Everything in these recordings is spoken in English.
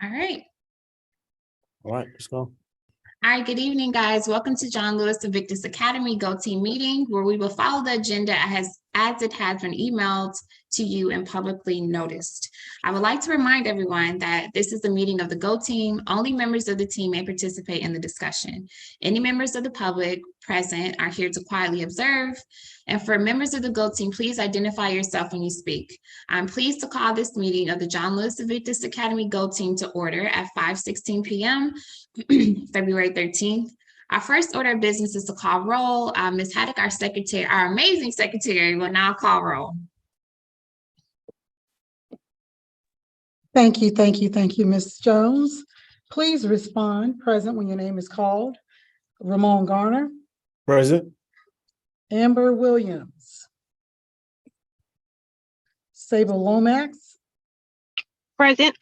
All right. All right, let's go. All right, good evening, guys. Welcome to John Lewis Invictus Academy Go Team meeting, where we will follow the agenda as it has been emailed to you and publicly noticed. I would like to remind everyone that this is a meeting of the Go Team. Only members of the team may participate in the discussion. Any members of the public present are here to quietly observe. And for members of the Go Team, please identify yourself when you speak. I'm pleased to call this meeting of the John Lewis Invictus Academy Go Team to order at 5:16 p.m. February 13th. Our first order of business is to call roll. Ms. Haddock, our secretary, our amazing secretary, will now call roll. Thank you, Ms. Jones. Please respond present when your name is called. Ramon Garner. Present. Amber Williams. Sable Lomax. Present.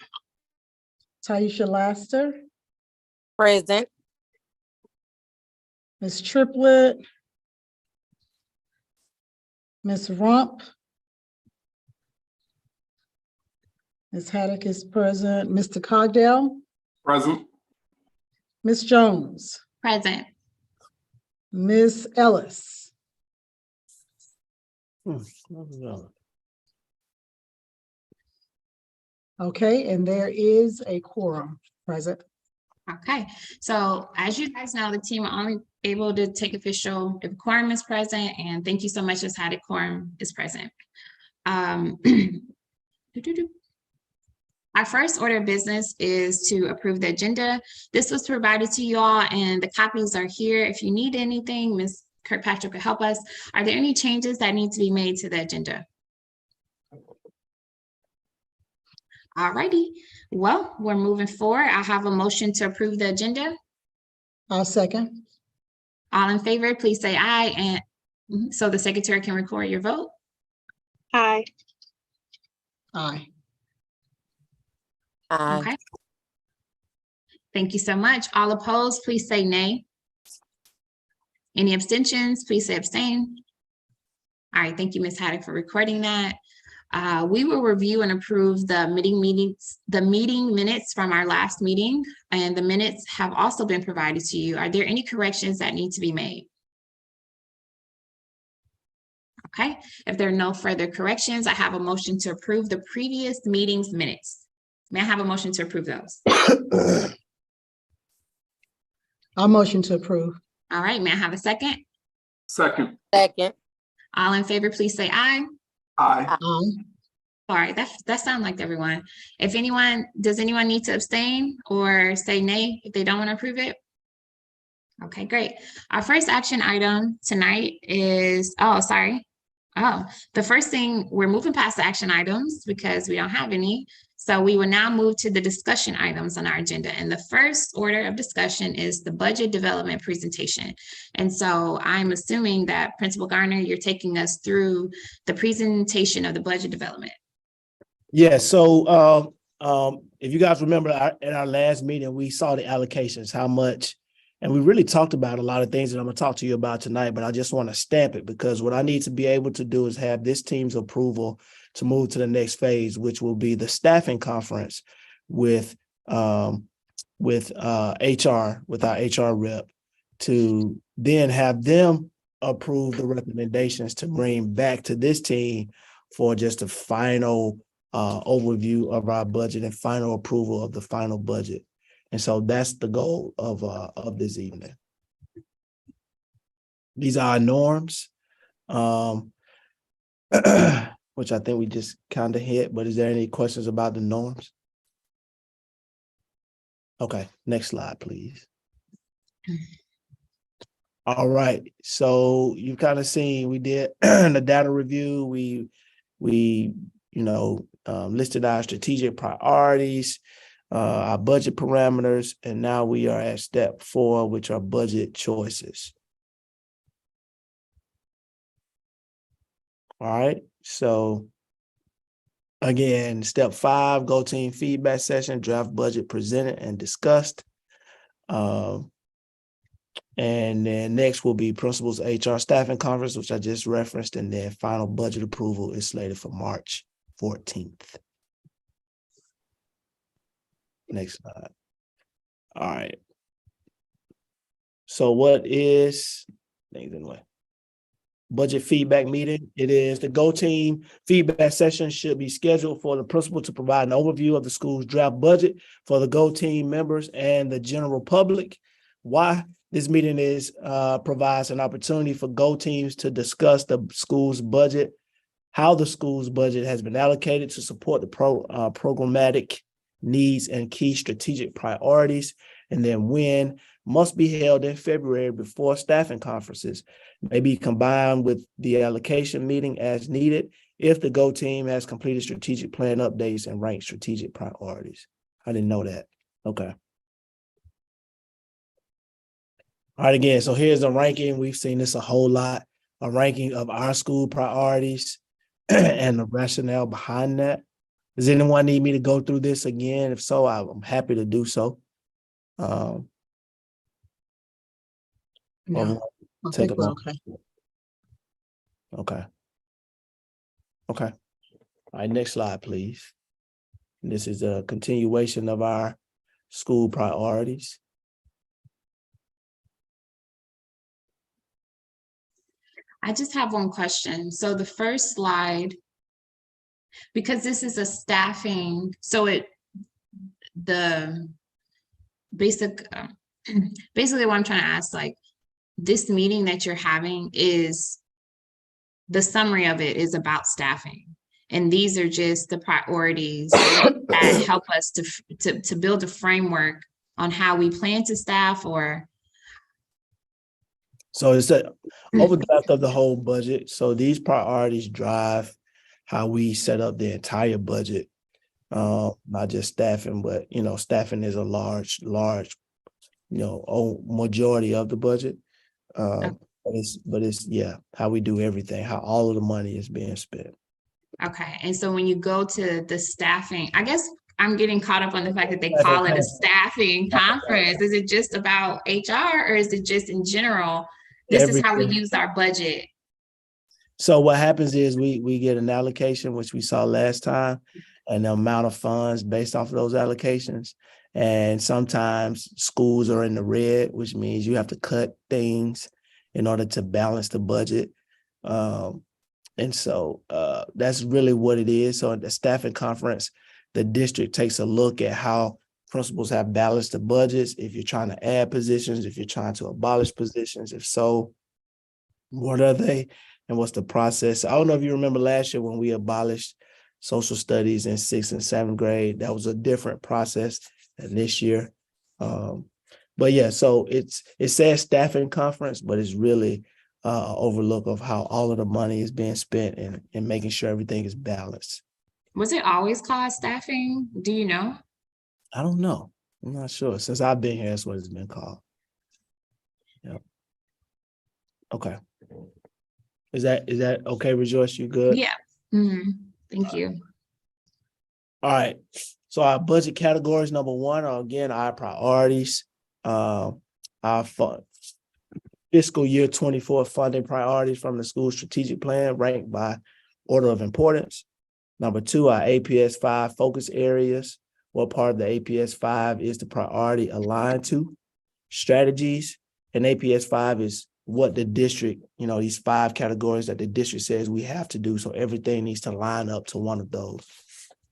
Taisha Laster. Present. Ms. Triplett. Ms. Rump. Ms. Haddock is present. Mr. Cogdell. Present. Ms. Jones. Present. Ms. Ellis. Okay, and there is a quorum present. Okay, so as you guys know, the team are only able to take official if quorum is present, and thank you so much as Haddock quorum is present. Our first order of business is to approve the agenda. This was provided to you all, and the copies are here. If you need anything, Ms. Kirkpatrick could help us. Are there any changes that need to be made to the agenda? All righty. Well, we're moving forward. I have a motion to approve the agenda. I'll second. All in favor, please say aye, and so the secretary can record your vote. Aye. Aye. Aye. Okay. Thank you so much. All opposed, please say nay. Any abstentions, please say abstain. All right, thank you, Ms. Haddock, for recording that. We will review and approve the meeting minutes from our last meeting, and the minutes have also been provided to you. Are there any corrections that need to be made? Okay, if there are no further corrections, I have a motion to approve the previous meeting's minutes. May I have a motion to approve those? I'll motion to approve. All right, may I have a second? Second. Second. All in favor, please say aye. Aye. Aye. All right, that sounds like everyone. Does anyone need to abstain or say nay if they don't want to approve it? Okay, great. Our first action item tonight is, the first thing, we're moving past the action items because we don't have any. So we will now move to the discussion items on our agenda. And the first order of discussion is the budget development presentation. And so I'm assuming that Principal Garner, you're taking us through the presentation of the budget development. Yeah, so if you guys remember at our last meeting, we saw the allocations, how much, and we really talked about a lot of things that I'm going to talk to you about tonight, but I just want to stamp it because what I need to be able to do is have this team's approval to move to the next phase, which will be the staffing conference with HR, with our HR rep, to then have them approve the recommendations to bring back to this team for just a final overview of our budget and final approval of the final budget. And so that's the goal of this evening. These are our norms, which I think we just kind of hit, but is there any questions about the norms? Okay, next slide, please. All right, so you've kind of seen, we did the data review. We listed our strategic priorities, our budget parameters, and now we are at step 4, which are budget choices. All right, so again, step 5, go team feedback session, draft budget presented and discussed. And then next will be principals HR staffing conference, which I just referenced, and then final budget approval is slated for March 14th. Next slide. All right. So what is things anyway? Budget feedback meeting. It is the Go Team feedback session should be scheduled for the principal to provide an overview of the school's draft budget for the Go Team members and the general public. Why this meeting is provides an opportunity for Go Teams to discuss the school's budget, how the school's budget has been allocated to support the programmatic needs and key strategic priorities, and then when must be held in February before staffing conferences, may be combined with the allocation meeting as needed if the Go Team has completed strategic plan updates and ranked strategic priorities. I didn't know that. Okay. All right, again, so here's a ranking. We've seen this a whole lot, a ranking of our school priorities and the rationale behind that. Does anyone need me to go through this again? If so, I'm happy to do so. No, I Take think a we're moment. okay. Okay. Okay. All right, next slide, please. This is a continuation of our school priorities. I just have one question. So the first slide, because this is a staffing, so the basic, basically what I'm trying to ask, like, this meeting that you're having is, the summary of it is about staffing. And these are just the priorities that help us to build a framework on how we plan to staff, or. So it's an overdraft of the whole budget. So these priorities drive how we set up the entire budget, not just staffing, but, staffing is a large, majority of the budget. But it's how we do everything, how all of the money is being spent. Okay, and so when you go to the staffing, I guess I'm getting caught up on the fact that they call it a staffing conference. Is it just about HR, or is it just in general? This is how we use our budget. So what happens is we get an allocation, which we saw last time, and the amount of funds based off of those allocations. And sometimes schools are in the red, which means you have to cut things in order to balance the budget. And so that's really what it is. So at the staffing conference, the district takes a look at how principals have balanced the budgets. If you're trying to add positions, if you're trying to abolish positions, if so, what are they and what's the process? I don't know if you remember last year when we abolished social studies in 6th and 7th grade. That was a different process than this year. But yeah, so it says staffing conference, but it's really overlook of how all of the money is being spent and making sure everything is balanced. Was it always called staffing? Do you know? I don't know. I'm not sure. Since I've been here, that's what it's been called. Yeah. Okay. Is that okay, Rejoice? You good? Yeah. Thank you. All right. So our budget categories, number one, are again our priorities. Our fiscal year 24 funding priorities from the school strategic plan ranked by order of importance. Number two, our APS 5 focus areas. What part of the APS 5 is the priority aligned to? Strategies. And APS 5 is what the district, these 5 categories that the district says we have to do. So everything needs to line up to one of those.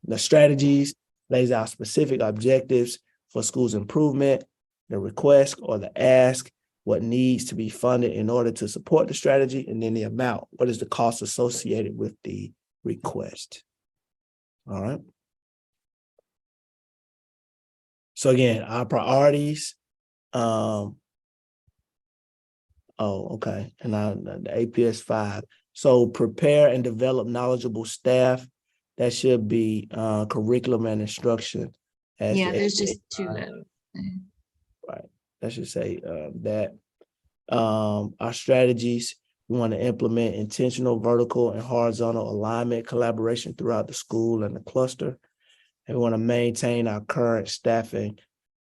The strategies lays out specific objectives for schools improvement, the request or the ask, what needs to be funded in order to support the strategy, and then the amount. What is the cost associated with the request? All right. So again, our priorities. Okay. And the APS 5. So prepare and develop knowledgeable staff. That should be curriculum and instruction. There's just 2. Right. That should say that. Our strategies, we want to implement intentional vertical and horizontal alignment collaboration throughout the school and the cluster. And we want to maintain our current staffing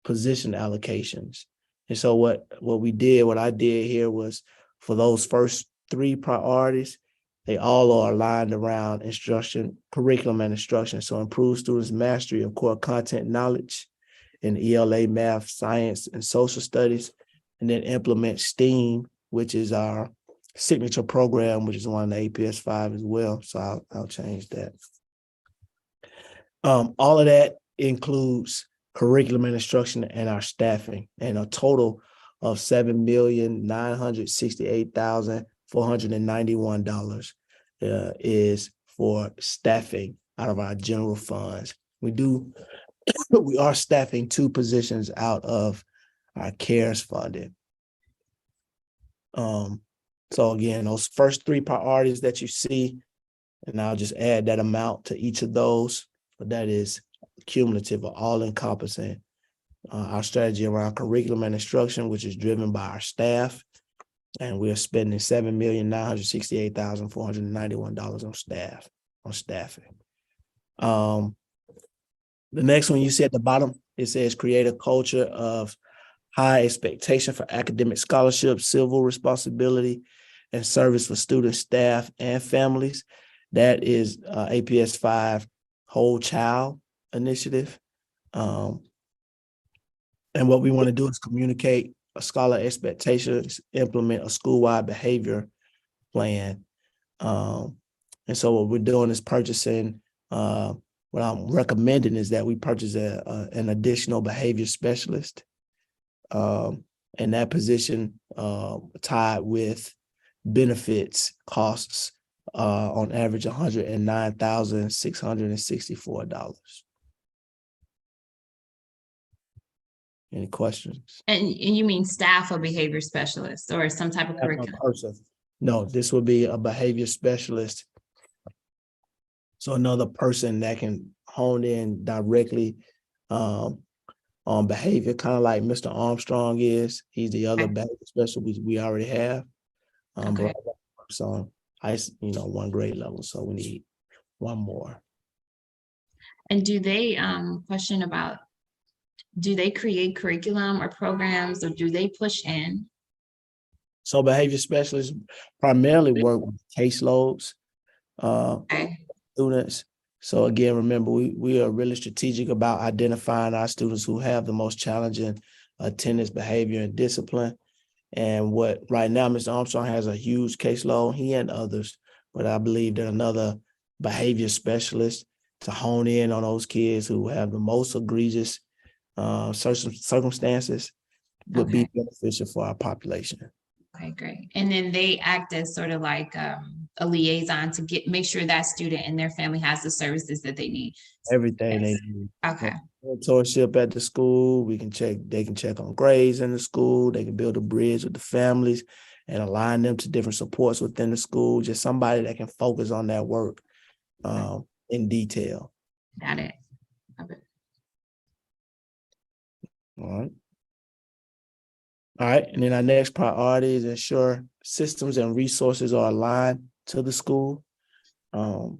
position allocations. And so what I did here was, for those first 3 priorities, they all are aligned around instruction, curriculum and instruction. So improve students' mastery of core content knowledge, in ELA, math, science, and social studies, and then implement STEAM, which is our signature program, which is one of the APS 5 as well. So I'll change that. All of that includes curriculum and instruction and our staffing, and a total of $7,968,491 is for staffing out of our general funds. We are staffing 2 positions out of our CARES funding. So again, those first 3 priorities that you see, and I'll just add that amount to each of those, but that is cumulative or all-encompassing. Our strategy around curriculum and instruction, which is driven by our staff, and we are spending $7,968,491 on staffing. The next one you see at the bottom, it says create a culture of high expectation for academic scholarship, civil responsibility, and service for students, staff, and families. That is APS 5 Whole Child Initiative. And what we want to do is communicate a scholar expectations, implement a school-wide behavior plan. And so what we're doing is purchasing, what I'm recommending is that we purchase an additional behavior specialist. And that position tied with benefits costs on average $109,664. Any questions? And you mean staff or behavior specialist or some type of curriculum? No, this will be a behavior specialist. So another person that can hone in directly on behavior, kind of like Mr. Armstrong is. He's the other behavior specialist we already have. But so one grade level, so we need one more. And do they question about, do they create curriculum or programs, or do they push in? So behavior specialists primarily work with caseloads, students. So again, remember, we are really strategic about identifying our students who have the most challenging attendance, behavior, and discipline. And what right now, Mr. Armstrong has a huge caseload, he and others, but I believe that another behavior specialist to hone in on those kids who have the most egregious circumstances would be beneficial for our population. Okay, great. And then they act as sort of like a liaison to make sure that student and their family has the services that they need. Everything they need. Okay. Mentorship at the school. They can check on grades in the school. They can build a bridge with the families and align them to different supports within the school. Just somebody that can focus on that work in detail. Got it. Okay. All right. And then our next priority is ensure systems and resources are aligned to the school. And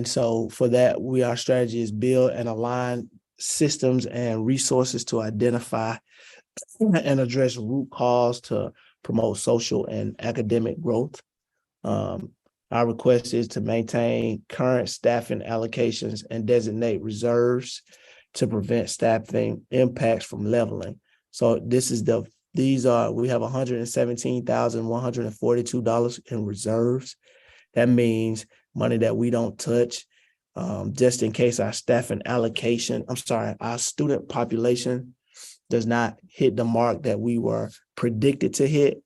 so for that, our strategy is build and align systems and resources to identify and address root cause to promote social and academic growth. Our request is to maintain current staffing allocations and designate reserves to prevent staffing impacts from leveling. So we have $117,142 in reserves. That means money that we don't touch, just in case our staffing allocation, our student population does not hit the mark that we were predicted to hit.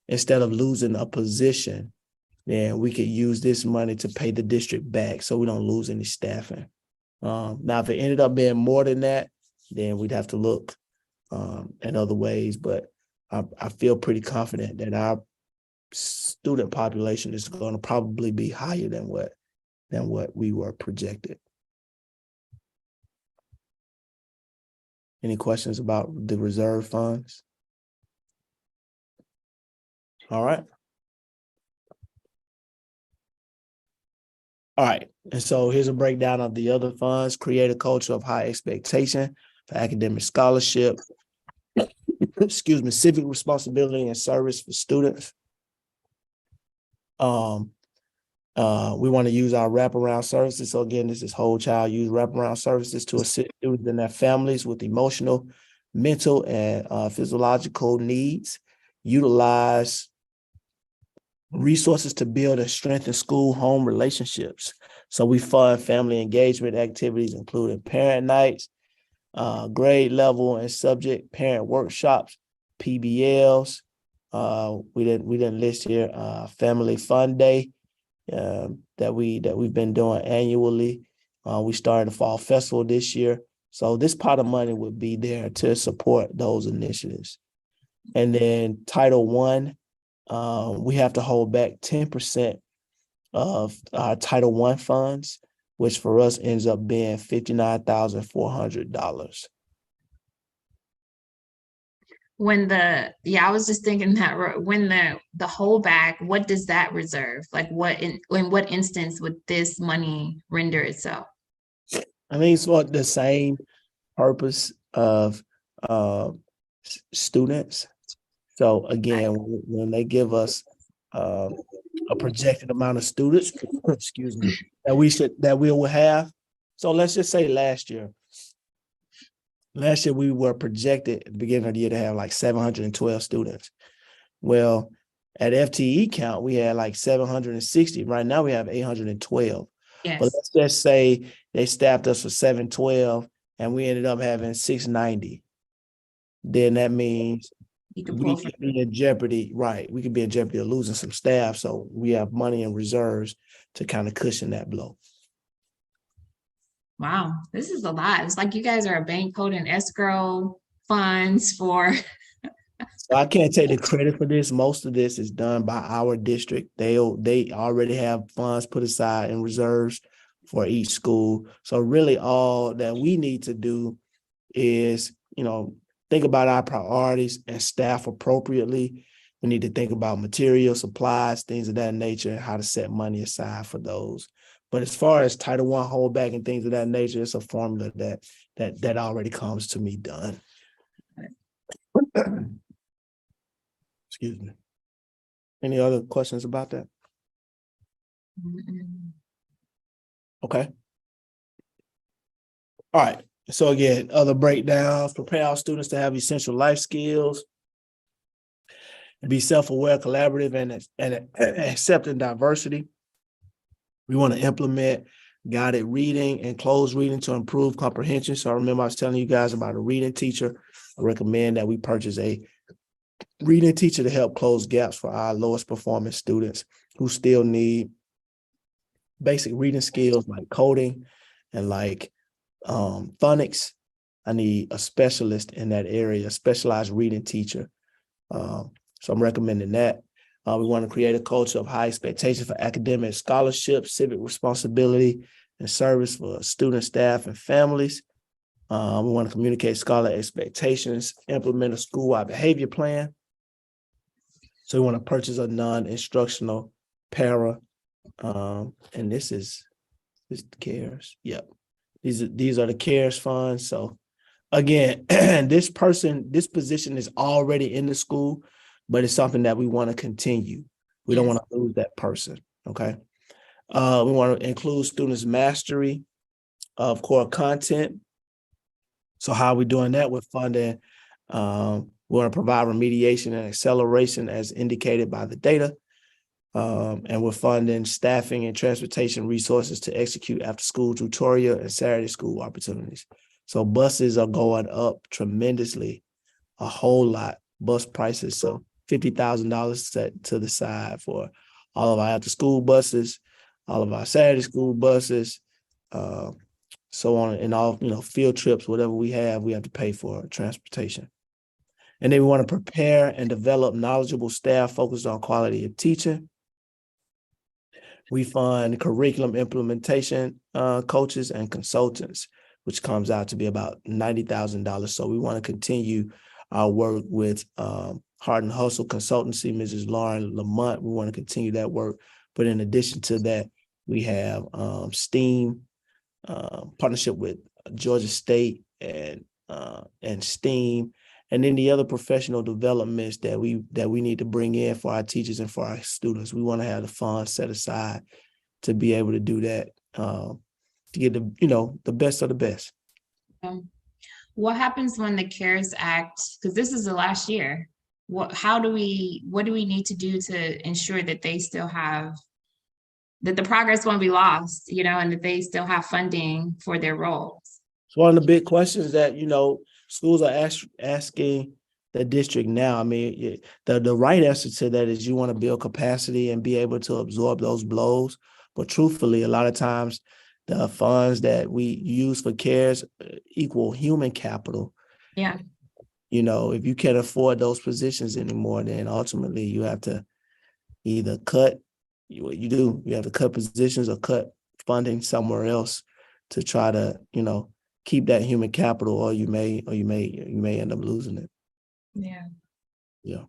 Instead of losing a position, then we could use this money to pay the district back so we don't lose any staffing. Now, if it ended up being more than that, then we'd have to look at other ways, but I feel pretty confident that our student population is going to probably be higher than what we were projected. Any questions about the reserve funds? All right. All right. And so here's a breakdown of the other funds. Create a culture of high expectation for academic scholarship, civic responsibility and service for students. We want to use our wraparound services. So again, this is whole child use wraparound services to assist students and their families with emotional, mental, and physiological needs. Utilize resources to build and strengthen school-home relationships. So we fund family engagement activities, including parent nights, grade level and subject parent workshops, PBLs. We didn't list here family fun day that we've been doing annually. We started a fall festival this year. So this pot of money would be there to support those initiatives. And then Title I, we have to hold back 10% of our Title I funds, which for us ends up being $59,400. I was just thinking that when the holdback, what does that reserve? Like in what instance would this money render itself? I mean, it's for the same purpose of students. So again, when they give us a projected amount of students, excuse me, that we will have. So let's just say last year we were projected at the beginning of the year to have like 712 students. Well, at FTE count, we had like 760. Right now we have 812. Yes. But let's just say they staffed us for 712 and we ended up having 690. Then that means we could be in jeopardy, right? We could be in jeopardy of losing some staff. So we have money in reserves to kind of cushion that blow. Wow, this is a lot. It's like you guys are a bank holding escrow funds for. So I can't take the credit for this. Most of this is done by our district. They already have funds put aside in reserves for each school. So really all that we need to do is, think about our priorities and staff appropriately. We need to think about material, supplies, things of that nature, and how to set money aside for those. But as far as Title I holdback and things of that nature, it's a formula that already comes to me done. Excuse me. Any other questions about that? Okay. All right. So again, other breakdowns: prepare our students to have essential life skills and be self-aware, collaborative, and accepting diversity. We want to implement guided reading and closed reading to improve comprehension. So I remember I was telling you guys about a reading teacher. I recommend that we purchase a reading teacher to help close gaps for our lowest performing students who still need basic reading skills like coding and like phonics. I need a specialist in that area, a specialized reading teacher. So I'm recommending that. We want to create a culture of high expectations for academic scholarship, civic responsibility, and service for students, staff, and families. We want to communicate scholar expectations, implement a school-wide behavior plan. So we want to purchase a non-instructional para, and this is the CARES. Yep, these are the CARES funds. So again, this position is already in the school, but it's something that we want to continue. We don't want to lose that person. Okay. We want to include students' mastery of core content. So how are we doing that? With funding? We want to provide remediation and acceleration as indicated by the data. And we're funding staffing and transportation resources to execute after school tutorial and Saturday school opportunities. So buses are going up tremendously, a whole lot, bus prices. So $50,000 set to the side for all of our after school buses, all of our Saturday school buses, so on, and all, field trips, whatever we have to pay for transportation. And then we want to prepare and develop knowledgeable staff focused on quality of teaching. We fund curriculum implementation coaches and consultants, which comes out to be about $90,000. So we want to continue our work with Heart and Hustle Consultancy, Mrs. Lauren Lamont. We want to continue that work. But in addition to that, we have STEAM partnership with Georgia State and STEAM, and then the other professional developments that we need to bring in for our teachers and for our students. We want to have the funds set aside to be able to do that, to get the best of the best. What happens when the CARES Act, because this is the last year, what do we need to do to ensure that they still have, that the progress won't be lost, and that they still have funding for their roles? It's one of the big questions that, schools are asking the district now. I mean, the right answer to that is you want to build capacity and be able to absorb those blows. But truthfully, a lot of times the funds that we use for CARES equal human capital. Yeah. If you can't afford those positions anymore, then ultimately you have to either cut you have to cut positions or cut funding somewhere else to try to, keep that human capital, or you may end up losing it. Yeah. Yeah.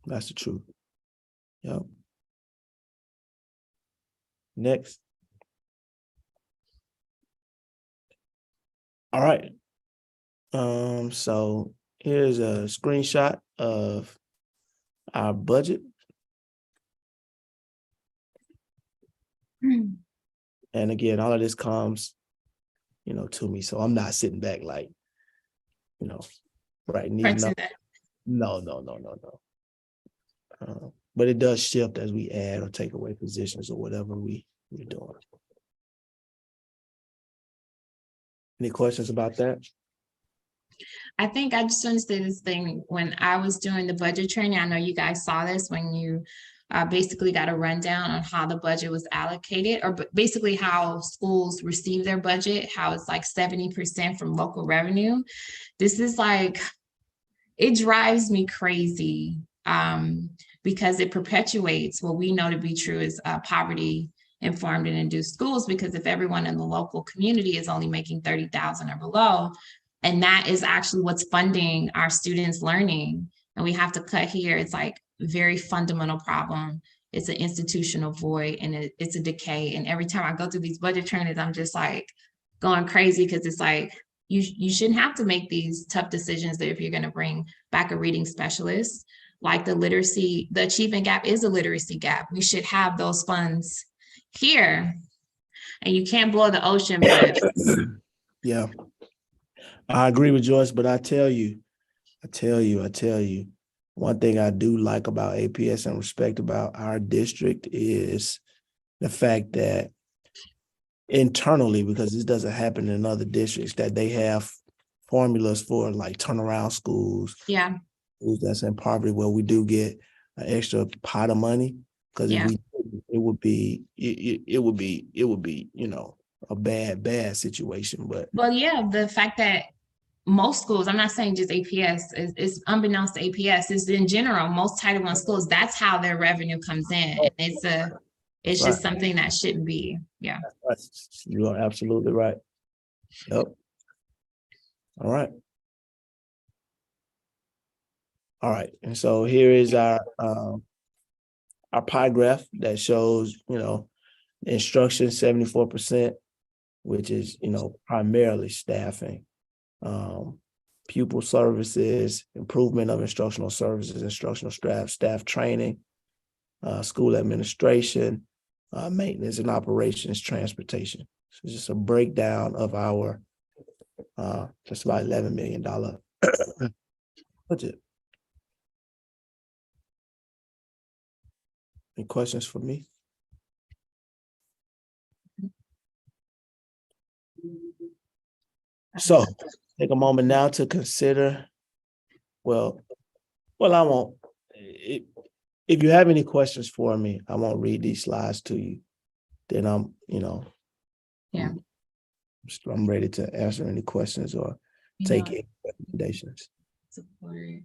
That's the truth. Yep. Next. All right. So here's a screenshot of our budget. And again, all of this comes, to me. So I'm not sitting back like, writing these numbers. No. But it does shift as we add or take away positions or whatever we're doing. Any questions about that? I think I just want to say this thing. When I was doing the budget training, I know you guys saw this when you basically got a rundown on how the budget was allocated, or basically how schools receive their budget, how it's like 70% from local revenue. This is like, it drives me crazy because it perpetuates what we know to be true as poverty informed and induced schools, because if everyone in the local community is only making 30,000 or below, and that is actually what's funding our students' learning, and we have to cut here, it's like a very fundamental problem. It's an institutional void, and it's a decay. And every time I go through these budget trainings, I'm just like going crazy, because it's like, you shouldn't have to make these tough decisions that if you're going to bring back a reading specialist, like the achievement gap is a literacy gap. We should have those funds here, and you can't boil the ocean, but yeah, I agree with Joyce, but I tell you, one thing I do like about APS and respect about our district is the fact that internally, because this doesn't happen in other districts, that they have formulas for like turnaround schools. Yeah. Schools that's in poverty, where we do get an extra pot of money, because if we, it would be, a bad situation. But well, yeah, the fact that most schools, I'm not saying just APS, is unbeknownst to APS, is in general, most Title I schools, that's how their revenue comes in. It's just something that shouldn't be. Yeah. You are absolutely right. Yep. All right. And so here is our pie graph that shows, instruction 74%, which is, primarily staffing, pupil services, improvement of instructional services, instructional staff training, school administration, maintenance and operations, transportation. So it's just a breakdown of our just about $11 million budget. Any questions for me? So take a moment now to consider, well, I won't, if you have any questions for me, I won't read these slides to you. Then I'm ready to answer any questions or take any recommendations. Support.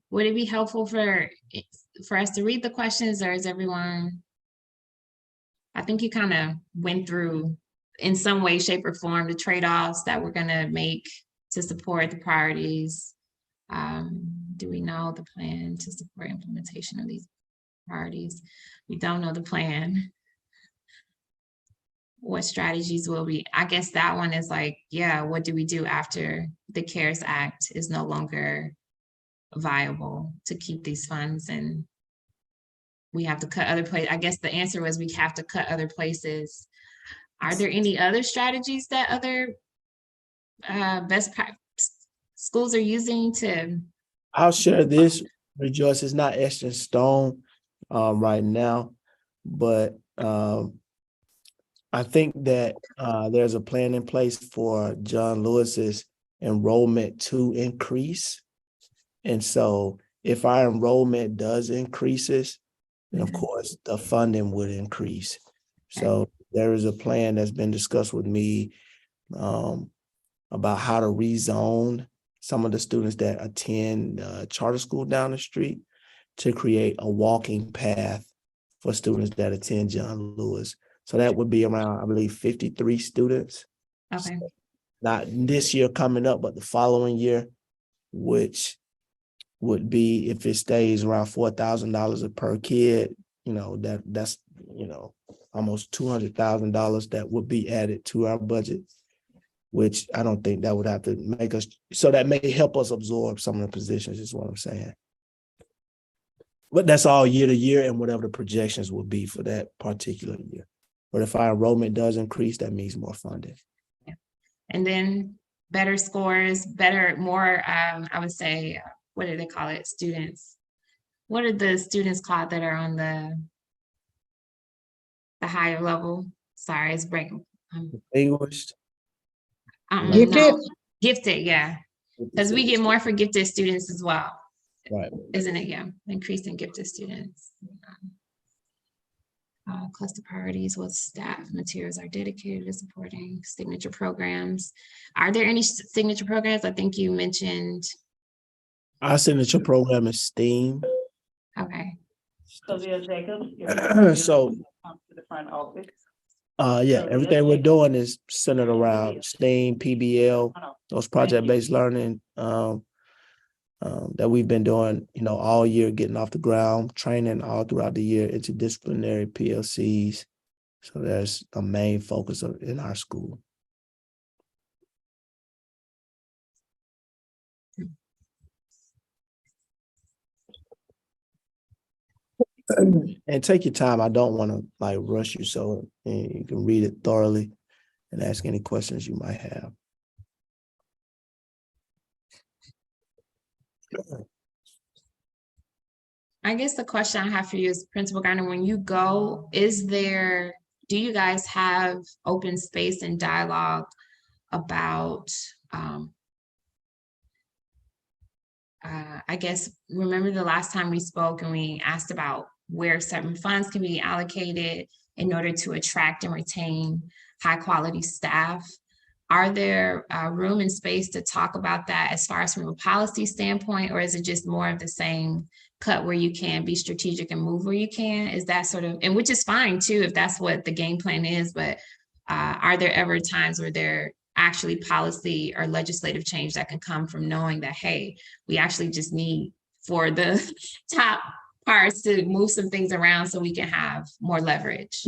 Would it be helpful for us to read the questions, or is everyone, I think you kind of went through in some way, shape, or form the trade-offs that we're going to make to support the priorities. Do we know the plan to support implementation of these priorities? We don't know the plan. What strategies will we, I guess that one is like, yeah, what do we do after the CARES Act is no longer viable to keep these funds? And we have to cut other places. I guess the answer was we have to cut other places. Are there any other strategies that other schools are using to? I'll share this, Rejoice. It's not etched in stone right now, but I think that there's a plan in place for John Lewis's enrollment to increase. And so if our enrollment does increases, then of course the funding would increase. So there is a plan that's been discussed with me about how to rezone some of the students that attend charter school down the street to create a walking path for students that attend John Lewis. So that would be around, I believe, 53 students. Okay. So not this year coming up, but the following year, which would be, if it stays around $4,000 per kid, that's almost $200,000 that would be added to our budget, which I don't think that would have to make us, so that may help us absorb some of the positions, is what I'm saying. But that's all year to year and whatever the projections will be for that particular year. But if our enrollment does increase, that means more funding. Yeah. And then better scores, more, I would say, what do they call it? Students. What are the students called that are on the higher level? Sorry, it's breaking. Distinguished. Gifted? No, gifted, yeah. Because we get more for gifted students as well. Right. Isn't it? Yeah. Increasing gifted students. Cluster priorities with staff materials are dedicated to supporting signature programs. Are there any signature programs? I think you mentioned. Our signature program is STEAM. Okay. So Jacob, So come to the front office. Yeah, everything we're doing is centered around STEAM, PBL, those project-based learning that we've been doing, all year, getting off the ground, training all throughout the year, interdisciplinary PLCs. So there's a main focus in our school. And take your time. I don't want to rush you, so you can read it thoroughly and ask any questions you might have. I guess the question I have for you is, Principal Garner, when you go, do you guys have open space and dialogue about, I guess, remember the last time we spoke and we asked about where certain funds can be allocated in order to attract and retain high quality staff? Are there room and space to talk about that as far as from a policy standpoint, or is it just more of the same cut where you can be strategic and move where you can? Is that sort of, and which is fine too, if that's what the game plan is, but are there ever times where there actually policy or legislative change that can come from knowing that, hey, we actually just need for the top parts to move some things around so we can have more leverage?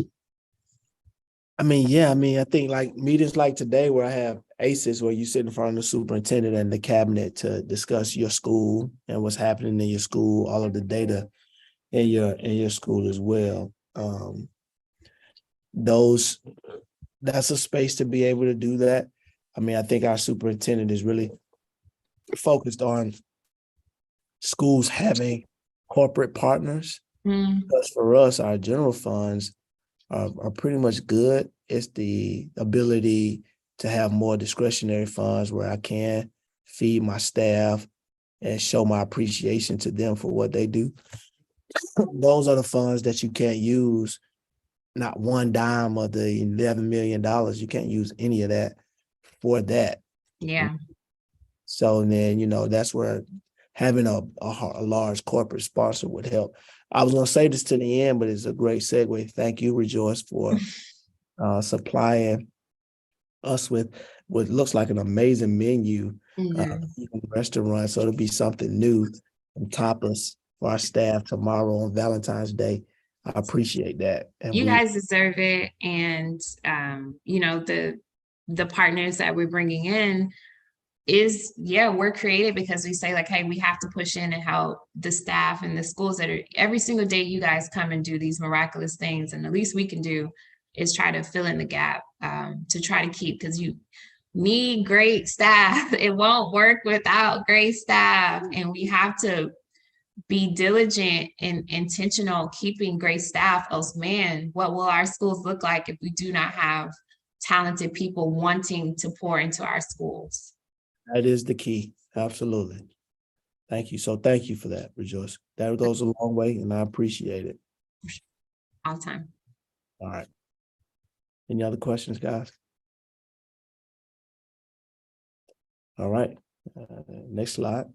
I think meetings like today where I have ACEs, where you sit in front of the superintendent and the cabinet to discuss your school and what's happening in your school, all of the data in your school as well. That's a space to be able to do that. I think our superintendent is really focused on schools having corporate partners. Because for us, our general funds are pretty much good. It's the ability to have more discretionary funds where I can feed my staff and show my appreciation to them for what they do. Those are the funds that you can't use, not one dime of the $11 million. You can't use any of that for that. Yeah. So then, that's where having a large corporate sponsor would help. I was going to say this to the end, but it's a great segue. Thank you, Rejoice, for supplying us with what looks like an amazing menu, restaurant. So it'll be something new and topless for our staff tomorrow on Valentine's Day. I appreciate that. And you guys deserve it. And, the partners that we're bringing in we're creative because we say like, hey, we have to push in and help the staff and the schools that are every single day you guys come and do these miraculous things. And the least we can do is try to fill in the gap to try to keep, because you need great staff. It won't work without great staff. And we have to be diligent and intentional keeping great staff. Else, man, what will our schools look like if we do not have talented people wanting to pour into our schools? That is the key. Absolutely. Thank you. So thank you for that, Rejoice. That goes a long way, and I appreciate it. All the time. All right. Any other questions, guys? All right. Next slide.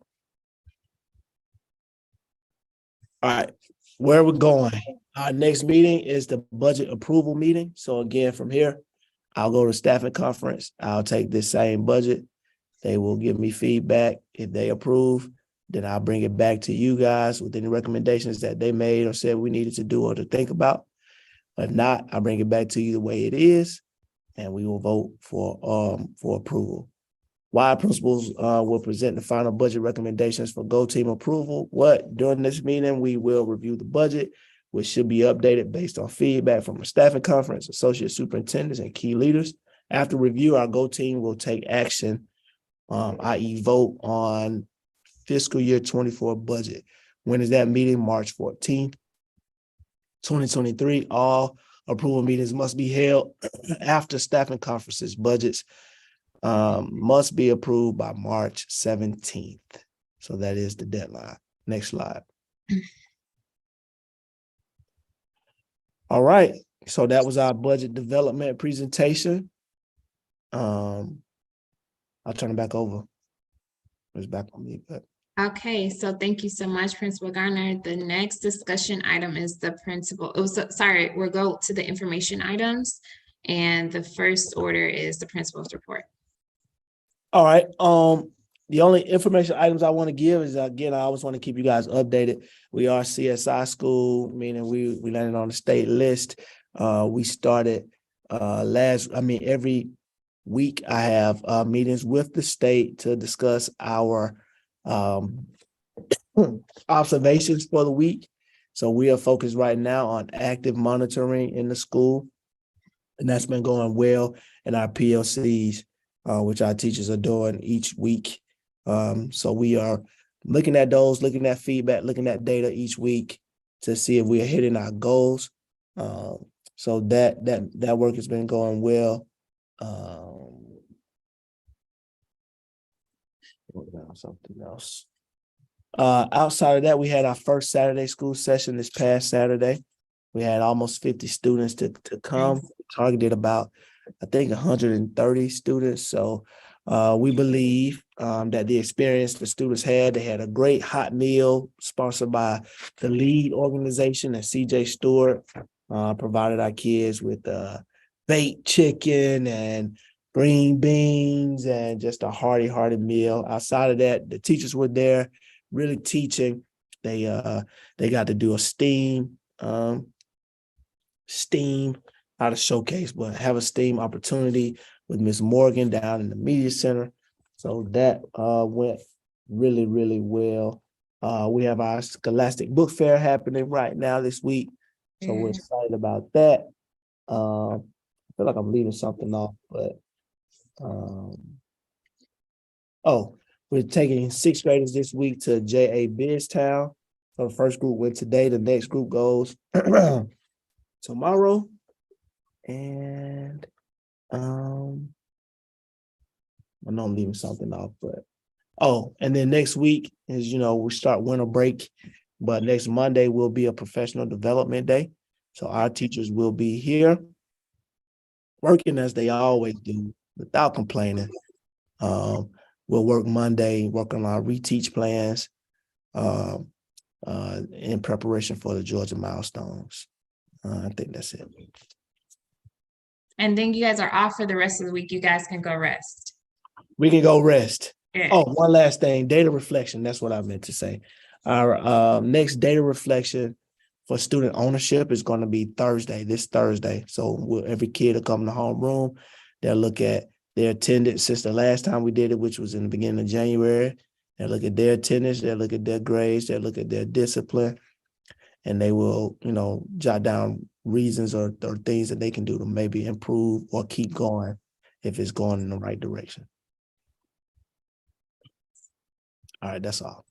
All right. Where we're going. Our next meeting is the budget approval meeting. So again, from here, I'll go to staffing conference. I'll take this same budget. They will give me feedback. If they approve, then I'll bring it back to you guys with any recommendations that they made or said we needed to do or to think about. If not, I'll bring it back to you the way it is, and we will vote for approval. Why principals will present the final budget recommendations for Go Team approval. During this meeting, we will review the budget, which should be updated based on feedback from the staffing conference, associate superintendents, and key leaders. After review, our Go Team will take action, i.e. vote on fiscal year 24 budget. When is that meeting? March 14th, 2023. All approval meetings must be held after staffing conferences. Budgets must be approved by March 17th. So that is the deadline. Next slide. All right. So that was our budget development presentation. I'll turn it back over. It's back on me, but. Okay, so thank you so much, Principal Garner. The next discussion item is the principal. We'll go to the information items. And the first order is the principal's report. All right. The only information items I want to give is, again, I always want to keep you guys updated. We are CSI school, meaning we landed on the state list. We started every week I have meetings with the state to discuss our observations for the week. So we are focused right now on active monitoring in the school, and that's been going well in our PLCs, which our teachers are doing each week. So we are looking at those, looking at feedback, looking at data each week to see if we are hitting our goals. So that work has been going well. Something else. Outside of that, we had our first Saturday school session this past Saturday. We had almost 50 students to come. Nice. Targeted about, I think, 130 students. So we believe that the experience the students had, they had a great hot meal sponsored by the LEAD organization, and CJ Stewart provided our kids with baked chicken and green beans and just a hearty meal. Outside of that, the teachers were there really teaching. They got to do a STEAM, not a showcase, but have a STEAM opportunity with Miss Morgan down in the media center. So that went really well. We have our Scholastic Book Fair happening right now this week. So we're excited about that. I feel like I'm leaving something off, but we're taking sixth graders this week to JA Biztown. So the first group went today. The next group goes tomorrow. And I know I'm leaving something off, but and then next week is, we start winter break, but next Monday will be a professional development day. So our teachers will be here working as they always do without complaining. We'll work Monday, work on our reteach plans in preparation for the Georgia milestones. I think that's it. And then you guys are off for the rest of the week. You guys can go rest. We can go rest. Yeah. Oh, one last thing, data reflection. That's what I meant to say. Our next data reflection for student ownership is going to be this Thursday. So every kid will come in the homeroom. They'll look at their attendance since the last time we did it, which was in the beginning of January. They'll look at their attendance, they'll look at their grades, they'll look at their discipline, and they will, jot down reasons or things that they can do to maybe improve or keep going if it's going in the right direction. All right, that's all.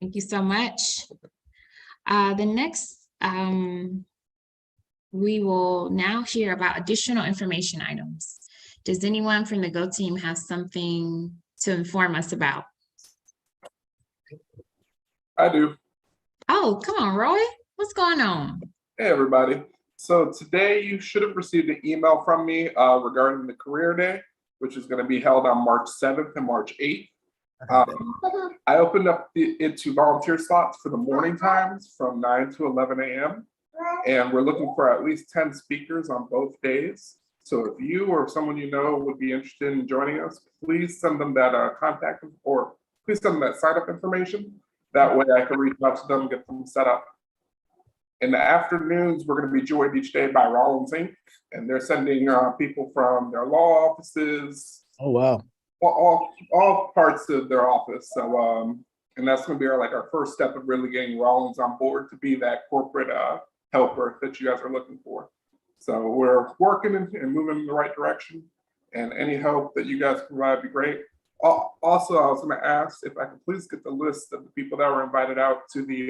Thank you so much. The next, we will now hear about additional information items. Does anyone from the Go team have something to inform us about? I do. Oh, come on, Roy. What's going on? Hey, everybody. So today you should have received an email from me regarding the Career Day, which is going to be held on March 7th and March 8th. I opened up it to volunteer slots for the morning times from 9 to 11 a.m. And we're looking for at least 10 speakers on both days. So if you or someone you know would be interested in joining us, please send them that contact or please send them that sign up information. That way I can reach out to them and get them set up. In the afternoons, we're going to be joined each day by Rollins Inc. And they're sending people from their law offices. Oh, wow. All parts of their office. So, and that's going to be our first step of really getting Rollins on board to be that corporate helper that you guys are looking for. So we're working and moving in the right direction, and any help that you guys provide would be great. Also, I was going to ask if I could please get the list of the people that were invited out to the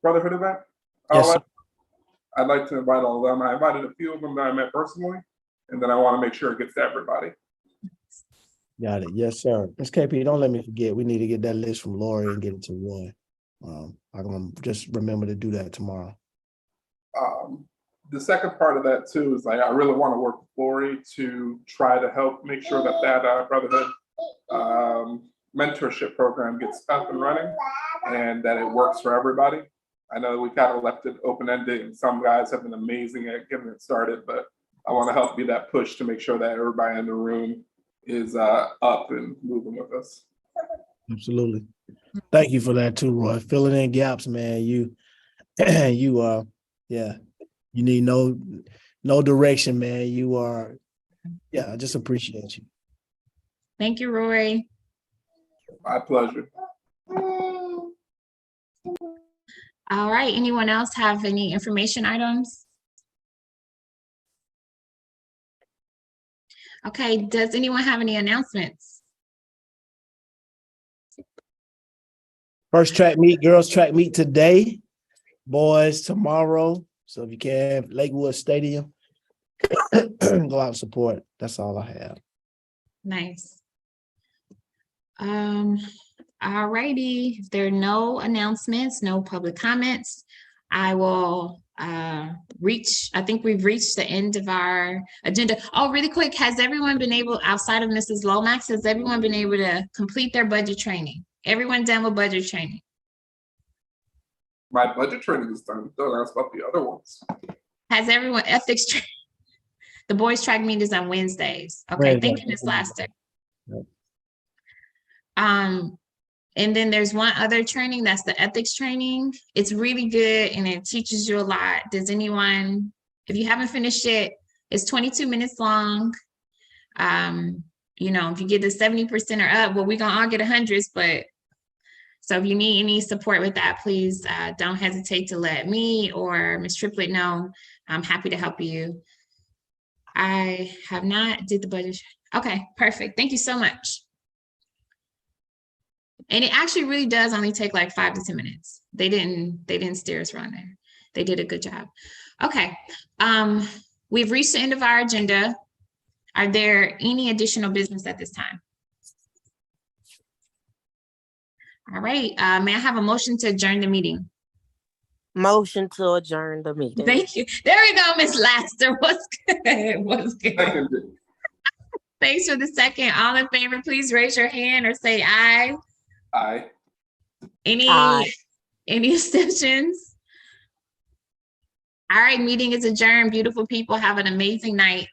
Brotherhood event. Yes, sir. I'd like to invite all of them. I invited a few of them that I met personally, and then I want to make sure it gets to everybody. Got it. Yes, sir. Ms. KP, don't let me forget. We need to get that list from Lori and get it to Roy. I'm going to just remember to do that tomorrow. The second part of that too is I really want to work with Lori to try to help make sure that Brotherhood mentorship program gets up and running and that it works for everybody. I know we kind of left it open-ended and some guys have been amazing at getting it started, but I want to help be that push to make sure that everybody in the room is up and moving with us. Absolutely. Thank you for that too, Roy. Filling in gaps, man. You need no direction, man. You are, I just appreciate you. Thank you, Roy. My pleasure. All right, anyone else have any information items? Okay, does anyone have any announcements? First track meet, girls track meet today, boys tomorrow. So if you can, Lakewood Stadium, go out and support. That's all I have. Nice. All righty, if there are no announcements, no public comments, I will I think we've reached the end of our agenda. Oh, really quick, has everyone been able, outside of Mrs. Lomax, has everyone been able to complete their budget training? Everyone done with budget training? My budget training is done. Don't ask about the other ones. Has everyone, ethics, the boys track meet is on Wednesdays. Okay, thank you, Ms. Laster. Yep. And then there's one other training, that's the ethics training. It's really good and it teaches you a lot. Does anyone, if you haven't finished it, it's 22 minutes long. If you get the 70% or up, well, we're gonna all get 100s, but so if you need any support with that, please don't hesitate to let me or Ms. Triplett know. I'm happy to help you. I have not did the budget. Okay, perfect. Thank you so much. And it actually really does only take like 5 to 10 minutes. They didn't steer us wrong there. They did a good job. Okay, we've reached the end of our agenda. Are there any additional business at this time? All right, may I have a motion to adjourn the meeting? Motion to adjourn the meeting. Thank you. There we go, Ms. Laster. What's good? What's good? Seconded. Thanks for the second. All in favor, please raise your hand or say aye. Aye. Aye. Any extensions? All right, meeting is adjourned. Beautiful people, have an amazing night.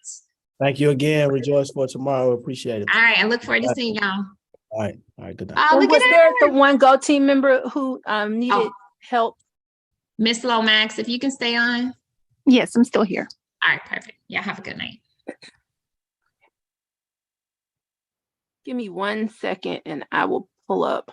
Thank you again. Rejoice for tomorrow. Appreciate it. All right, I look forward to seeing y'all. All right, good night. Oh, And look was at there her. the one Go team member who needed help? Miss Lomax, if you can stay on. Yes, I'm still here. All right, perfect. Yeah, have a good night. Give me 1 second and I will pull up